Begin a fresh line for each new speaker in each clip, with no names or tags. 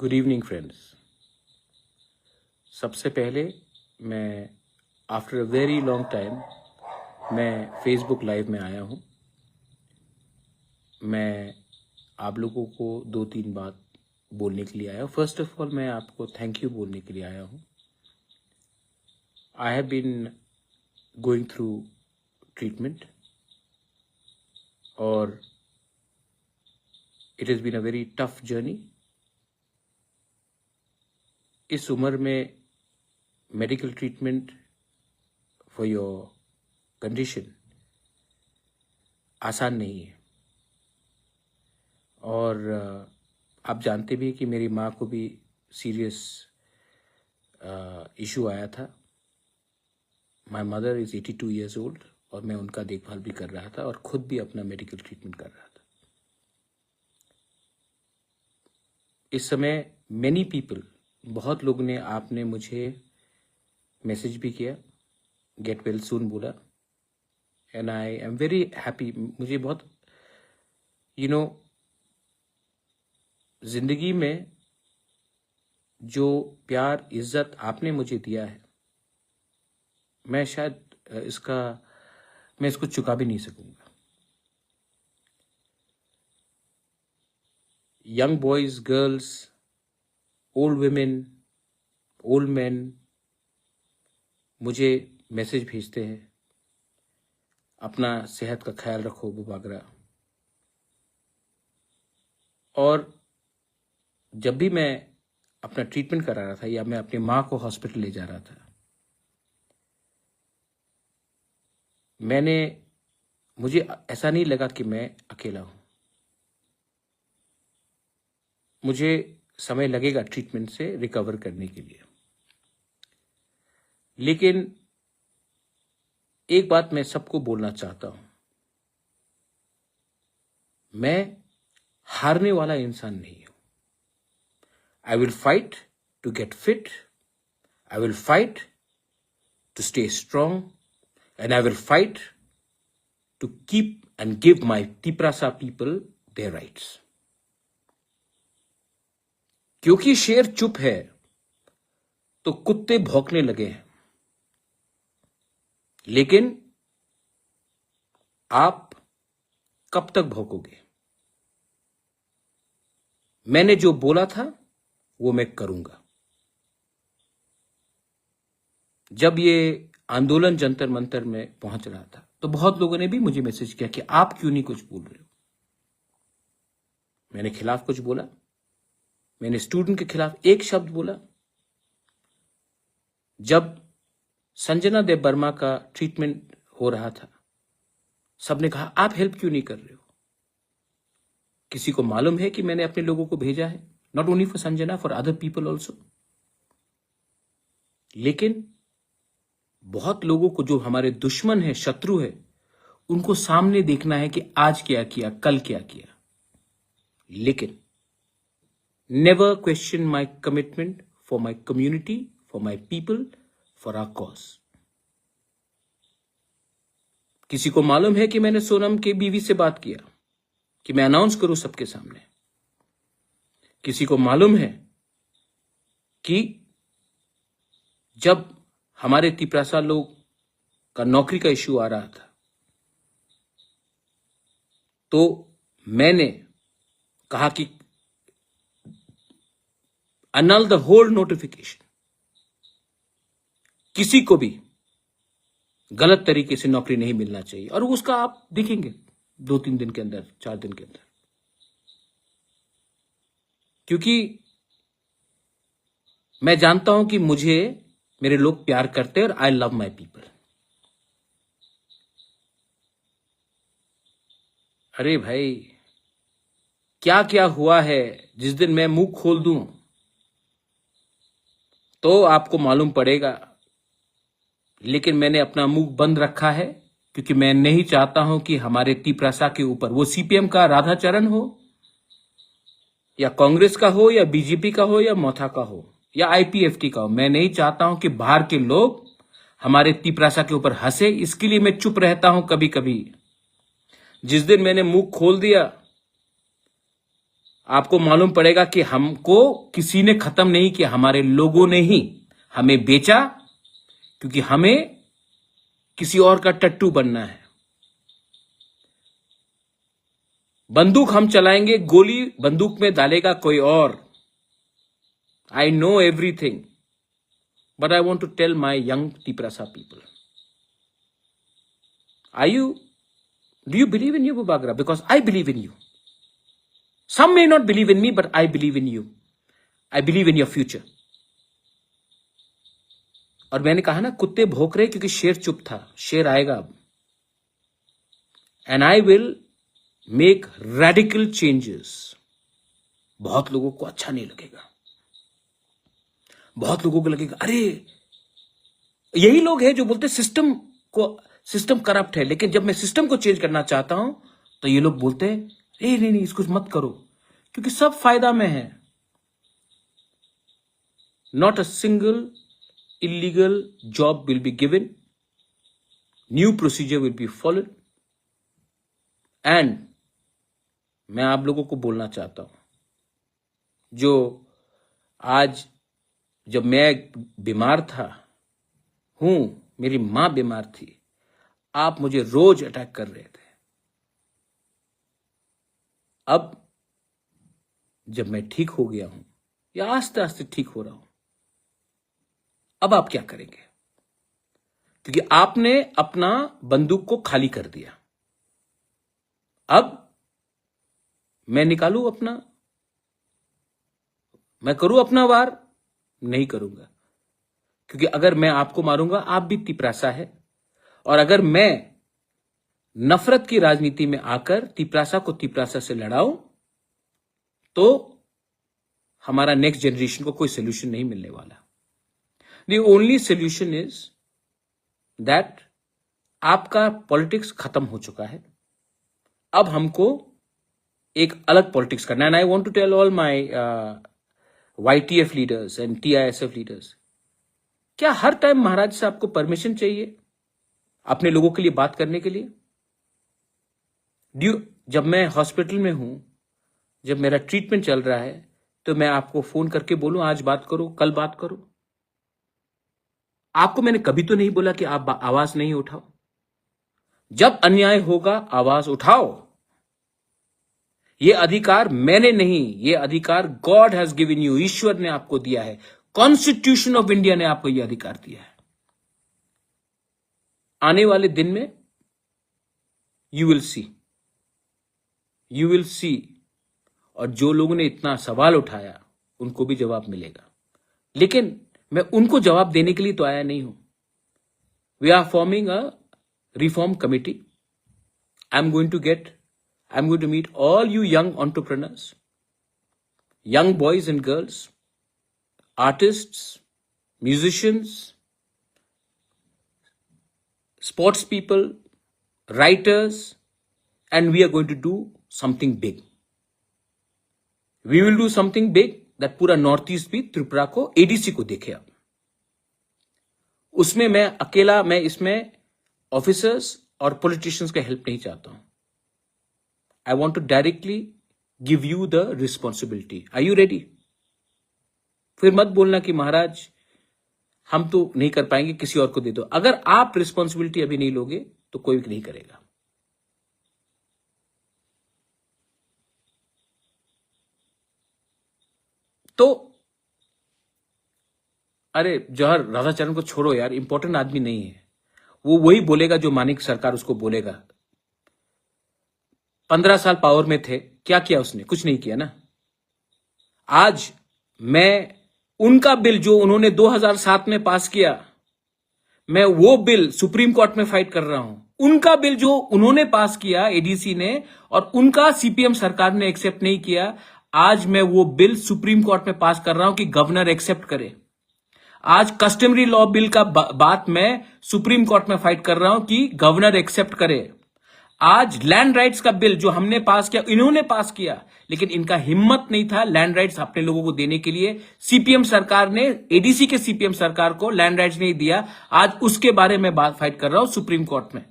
Good evening friends. सबसे पहले मैं after a very long time मैं फेसबुक लाइव में आया हूँ। मैं आप लोगों को 2-3 बात बोलने के लिए आया हूँ। फर्स्ट ऑफ ऑल मैं आपको थैंक यू बोलने के लिए आया हूँ। I have been going through treatment और it has been a very tough journey. इस उम्र में medical treatment for your condition आसान नहीं है और आप जानते भी हैं कि मेरी माँ को भी सीरियस इशू आया था। My mother is 82 years old और मैं उनका देखभाल भी कर रहा था और खुद भी अपना मेडिकल ट्रीटमेंट कर रहा था। इस समय मैनी पीपल, बहुत लोगों ने आपने मुझे मैसेज भी किया, गेट वेल सून बोला and I am very happy. मुझे बहुत जिंदगी में जो प्यार इज्जत आपने मुझे दिया है, मैं शायद मैं इसको चुका भी नहीं सकूंगा। Young boys, girls, old women, old man मुझे मैसेज भेजते हैं, अपना सेहत का ख्याल रखो बुबागरा। और जब भी मैं अपना ट्रीटमेंट करा रहा था या मैं अपनी माँ को हॉस्पिटल ले जा रहा था, मुझे ऐसा नहीं लगा कि मैं अकेला हूं। मुझे समय लगेगा ट्रीटमेंट से रिकवर करने के लिए, लेकिन एक बात मैं सबको बोलना चाहता हूं, मैं हारने वाला इंसान नहीं हूं। I will fight to get fit. I will fight to stay strong. And I will fight to keep and give my Tiprasa people their rights. क्योंकि शेर चुप है तो कुत्ते भौंकने लगे हैं। लेकिन आप कब तक भौंकोगे? मैंने जो बोला था वो मैं करूंगा। जब ये आंदोलन जंतर मंतर में पहुंच रहा था तो बहुत लोगों ने भी मुझे मैसेज किया कि आप क्यों नहीं कुछ बोल रहे हो। मैंने खिलाफ कुछ बोला? मैंने स्टूडेंट के खिलाफ एक शब्द बोला? जब संजना देव वर्मा का ट्रीटमेंट हो रहा था, सबने कहा आप हेल्प क्यों नहीं कर रहे हो? किसी को मालूम है कि मैंने अपने लोगों को भेजा है, not only for Sanjana, for other people also. लेकिन बहुत लोगों को, जो हमारे दुश्मन है, शत्रु है, उनको सामने देखना है कि आज क्या किया, कल क्या किया। लेकिन never question my commitment for my community, for my people, for our cause. किसी को मालूम है कि मैंने सोनम के बीवी से बात किया कि मैं अनाउंस करूं सबके सामने। किसी को मालूम है कि जब हमारे तिपरासा लोग का नौकरी का इश्यू आ रहा था तो मैंने कहा कि annul द होल नोटिफिकेशन। किसी को भी गलत तरीके से नौकरी नहीं मिलना चाहिए और उसका आप देखेंगे 2-3 दिन के अंदर, 4 दिन के अंदर। क्योंकि मैं जानता हूं कि मुझे मेरे लोग प्यार करते हैं और आई लव माई पीपल। अरे भाई, क्या क्या हुआ है, जिस दिन मैं मुंह खोल दूं तो आपको मालूम पड़ेगा। लेकिन मैंने अपना मुंह बंद रखा है क्योंकि मैं नहीं चाहता हूं कि हमारे तिपरासा के ऊपर, वो सीपीएम का राधाचरण हो या कांग्रेस का हो या बीजेपी का हो या मोथा का हो या आईपीएफटी का हो, मैं नहीं चाहता हूं कि बाहर के लोग हमारे तिपरासा के ऊपर हंसे। इसके लिए मैं चुप रहता हूं कभी कभी। जिस दिन मैंने मुंह खोल दिया, आपको मालूम पड़ेगा कि हमको किसी ने खत्म नहीं किया, हमारे लोगों ने ही हमें बेचा, क्योंकि हमें किसी और का टट्टू बनना है। बंदूक हम चलाएंगे, गोली बंदूक में डालेगा कोई और। I know everything, but I want to tell my young Tiprasa people, do you believe in you, Bubagra? Because I believe in you. Some may not believe in me, but I believe in you. I believe in your future. और मैंने कहा ना, कुत्ते भौंक रहे क्योंकि शेर चुप था, शेर आएगा अब। And I will make radical changes. बहुत लोगों को अच्छा नहीं लगेगा, बहुत लोगों को लगेगा अरे, यही लोग हैं जो बोलते सिस्टम करप्ट है, लेकिन जब मैं सिस्टम को चेंज करना चाहता हूं तो ये लोग बोलते हैं नहीं इसको मत करो, क्योंकि सब फायदा में है। Not a single illegal job will be given, new procedure will be followed, and मैं आप लोगों को बोलना चाहता हूं, जो आज जब मैं बीमार था मेरी मां बीमार थी, आप मुझे रोज अटैक कर रहे थे। अब जब मैं ठीक हो गया हूं या आस्ते आस्ते ठीक हो रहा हूं, अब आप क्या करेंगे? क्योंकि आपने अपना बंदूक को खाली कर दिया। अब मैं निकालूं मैं करूं अपना वार? नहीं करूंगा, क्योंकि अगर मैं आपको मारूंगा, आप भी तिपरासा है, और अगर मैं नफरत की राजनीति में आकर तिपरासा को तिपरासा से लड़ाऊं तो हमारा नेक्स्ट जनरेशन को कोई सोल्यूशन नहीं मिलने वाला। The only solution is that आपका पॉलिटिक्स खत्म हो चुका है, अब हमको एक अलग पॉलिटिक्स करना है। And I want to tell all my YTF leaders and TISF leaders, क्या हर टाइम महाराज से आपको परमिशन चाहिए अपने लोगों के लिए बात करने के लिए? जब मैं हॉस्पिटल में हूं, जब मेरा ट्रीटमेंट चल रहा है, तो मैं आपको फोन करके बोलूं आज बात करो, कल बात करो? आपको मैंने कभी तो नहीं बोला कि आप आवाज नहीं उठाओ। जब अन्याय होगा आवाज उठाओ। यह अधिकार मैंने नहीं, यह अधिकार गॉड हैज गिवन यू, ईश्वर ने आपको दिया है, कॉन्स्टिट्यूशन ऑफ इंडिया ने आपको यह अधिकार दिया है। आने वाले दिन में यू विल सी, और जो लोगों ने इतना सवाल उठाया उनको भी जवाब मिलेगा। लेकिन मैं उनको जवाब देने के लिए तो आया नहीं हूं। We are forming a reform committee. I am going to meet all you young entrepreneurs, young boys and girls, artists, musicians, sports people, writers, and we are going to do something big. We will do something big that पूरा north east भी त्रिपुरा को, ADC को देखे। अब उसमें मैं इसमें officers और पॉलिटिशियंस का हेल्प नहीं चाहता हूं। I want to directly give you the responsibility. Are you ready? फिर मत बोलना कि महाराज हम तो नहीं कर पाएंगे, किसी और को दे दो। अगर आप रिस्पॉन्सिबिलिटी अभी नहीं लोगे तो कोई भी नहीं करेगा। तो अरे जौहर राधाचरण को छोड़ो यार, इंपॉर्टेंट आदमी नहीं है वो। वही बोलेगा जो मानिक सरकार उसको बोलेगा। 15 साल पावर में थे, क्या किया उसने? कुछ नहीं किया ना। आज मैं उनका बिल जो उन्होंने 2007 में पास किया, मैं वो बिल सुप्रीम कोर्ट में फाइट कर रहा हूं। उनका बिल जो उन्होंने पास किया ADC ने, और उनका CPM सरकार ने एक्सेप्ट नहीं किया, आज मैं वो बिल सुप्रीम कोर्ट में पास कर रहा हूं कि गवर्नर एक्सेप्ट करे। आज कस्टमरी लॉ बिल का बात मैं सुप्रीम कोर्ट में फाइट कर रहा हूं कि गवर्नर एक्सेप्ट करे। आज लैंड राइट्स का बिल जो हमने पास किया, इन्होंने पास किया, लेकिन इनका हिम्मत नहीं था लैंड राइट्स अपने लोगों को देने के लिए। CPM सरकार ने, ADC के CPM सरकार को लैंड राइट्स नहीं दिया। आज उसके बारे में बात फाइट कर रहा हूं सुप्रीम कोर्ट में।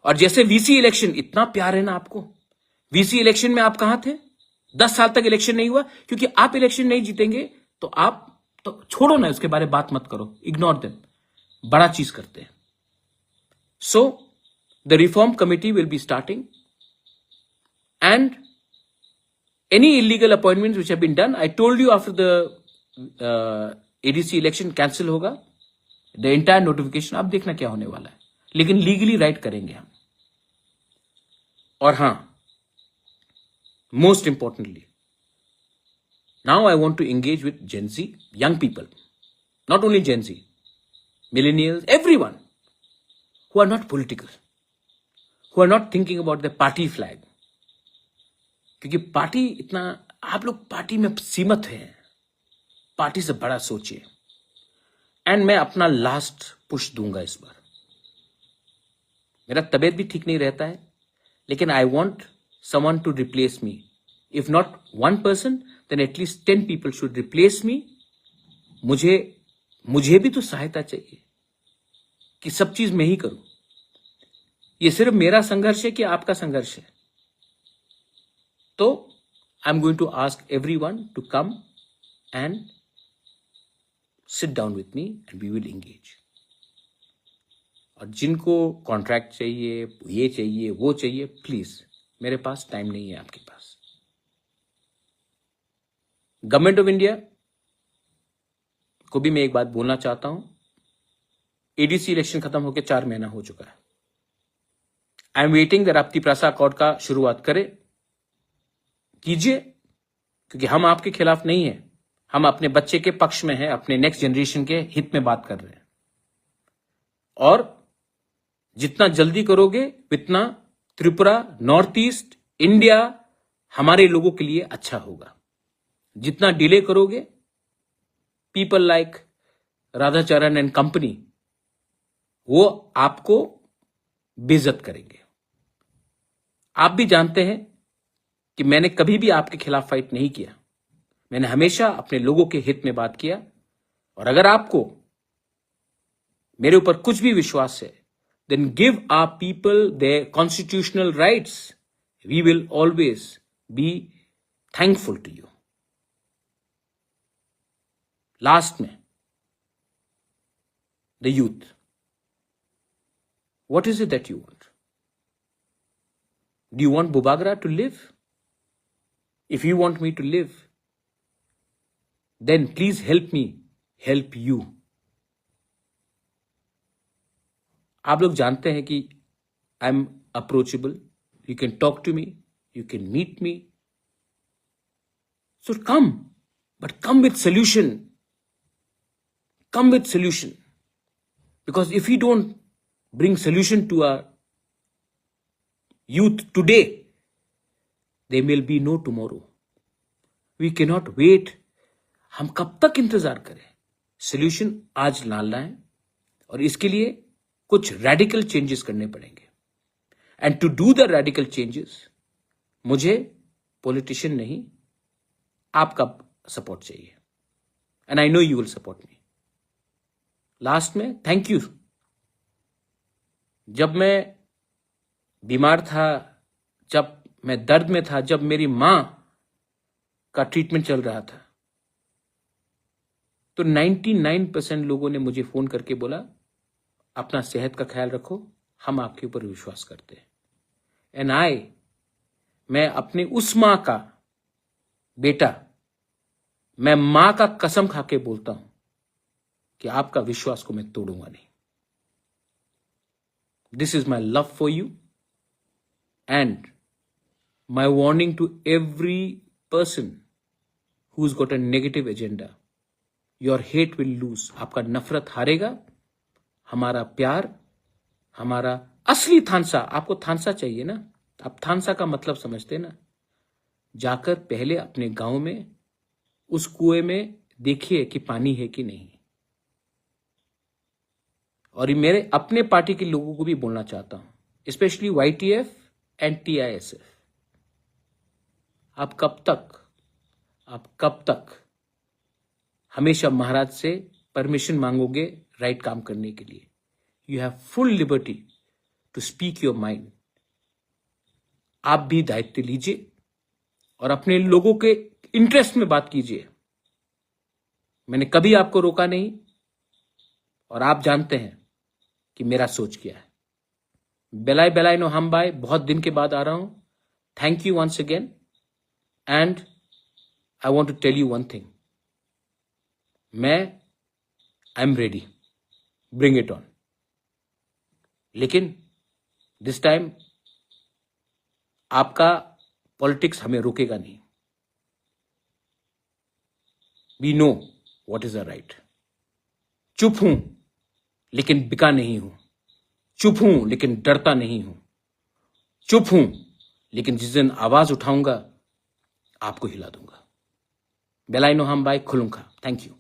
और जैसे VC इलेक्शन, इतना प्यार है ना आपको, VC इलेक्शन में आप कहां थे? 10 साल तक इलेक्शन नहीं हुआ क्योंकि आप इलेक्शन नहीं जीतेंगे तो आप तो छोड़ो ना, उसके बारे में बात मत करो, इग्नोर देम, बड़ा चीज करते हैं. So the reform committee will be starting and any illegal appointments which have been done, I told you after the ADC election cancel होगा, the entire notification. अब देखना क्या होने वाला है, लेकिन लीगली राइट करेंगे हम. और हां, most importantly, now I want to engage with Gen Z, young people, not only Gen Z, millennials, everyone who are not political, who are not thinking about the party flag. क्योंकि party इतना, आप लोग party में सीमित हैं, party से बड़ा सोचिए. एंड मैं अपना लास्ट पुश दूंगा इस बार. मेरा तबीयत भी ठीक नहीं रहता है, लेकिन I want someone to replace me. If not 1 person, then at least 10 people should replace me. मुझे भी तो सहायता चाहिए कि सब चीज मैं ही करूं. ये सिर्फ मेरा संघर्ष है कि आपका संघर्ष है. तो I am going to ask everyone to come and sit down with me and we will engage. और जिनको कॉन्ट्रैक्ट चाहिए, ये चाहिए, वो चाहिए, प्लीज, मेरे पास टाइम नहीं है आपके पास. गवर्नमेंट ऑफ इंडिया को भी मैं एक बात बोलना चाहता हूं. एडीसी इलेक्शन खत्म होकर 4 महीना हो चुका है. आई एम वेटिंग दैट राप्ती प्रासा अकॉर्ड का शुरुआत कीजिए, क्योंकि हम आपके खिलाफ नहीं है. हम अपने बच्चे के पक्ष में हैं, अपने नेक्स्ट जनरेशन के हित में बात कर रहे हैं. और जितना जल्दी करोगे उतना त्रिपुरा, नॉर्थ ईस्ट, इंडिया हमारे लोगों के लिए अच्छा होगा. जितना डिले करोगे, people like Radhacharan and company वो आपको बेइज्जत करेंगे. आप भी जानते हैं कि मैंने कभी भी आपके खिलाफ फाइट नहीं किया. मैंने हमेशा अपने लोगों के हित में बात किया. और अगर आपको मेरे ऊपर कुछ भी विश्वास है, then give our people their constitutional rights. We will always be thankful to you. Last में the youth, what is it that you want? Do you want बुबागरा to live? If you want me to live, then please help me help you. आप लोग जानते हैं कि I am approachable. You can talk to me, you can meet me. So come, but come with solution. Come with solution. Because if we don't bring solution to our youth today, there will be no tomorrow. We cannot wait. हम कब तक इंतजार करें? Solution आज लाना है और इसके लिए कुछ रेडिकल चेंजेस करने पड़ेंगे. And to do the radical changes, मुझे पॉलिटिशियन नहीं, आपका सपोर्ट चाहिए. And I know you will support me. Last में थैंक यू. जब मैं बीमार था, जब मैं दर्द में था, जब मेरी मां का ट्रीटमेंट चल रहा था, तो 99% लोगों ने मुझे फोन करके बोला, अपना सेहत का ख्याल रखो, हम आपके ऊपर विश्वास करते हैं. एंड मैं अपने उस मां का बेटा, मैं मां का कसम खा के बोलता हूं कि आपका विश्वास को मैं तोड़ूंगा नहीं. This is my love for you and my warning to every person who is got a negative agenda. Your hate will lose. आपका नफरत हारेगा, हमारा प्यार, हमारा असली थानसा. आपको थानसा चाहिए ना? आप थानसा का मतलब समझते ना? जाकर पहले अपने गांव में उस कुएं में देखिए कि पानी है कि नहीं. और ये मेरे अपने पार्टी के लोगों को भी बोलना चाहता हूं, स्पेशली YTF एंड TISF. आप कब तक हमेशा महाराज से परमिशन मांगोगे राइट काम करने के लिए? You have full liberty to speak your mind. आप भी दायित्व लीजिए और अपने लोगों के इंटरेस्ट में बात कीजिए। मैंने कभी आपको रोका नहीं और आप जानते हैं कि मेरा सोच क्या है। बेलाई बेलाई नो हम बाय, बहुत दिन के बाद आ रहा हूं। Thank you once again and I want to tell you one thing, I am ready, bring it on. लेकिन दिस टाइम आपका पॉलिटिक्स हमें रोकेगा नहीं। We know what is the right. चुप हूं लेकिन बिका नहीं हूं, चुप हूं लेकिन डरता नहीं हूं, चुप हूं लेकिन जिस दिन आवाज उठाऊंगा आपको हिला दूंगा। बेलाई नो हम बाय, खुलूंगा। Thank you.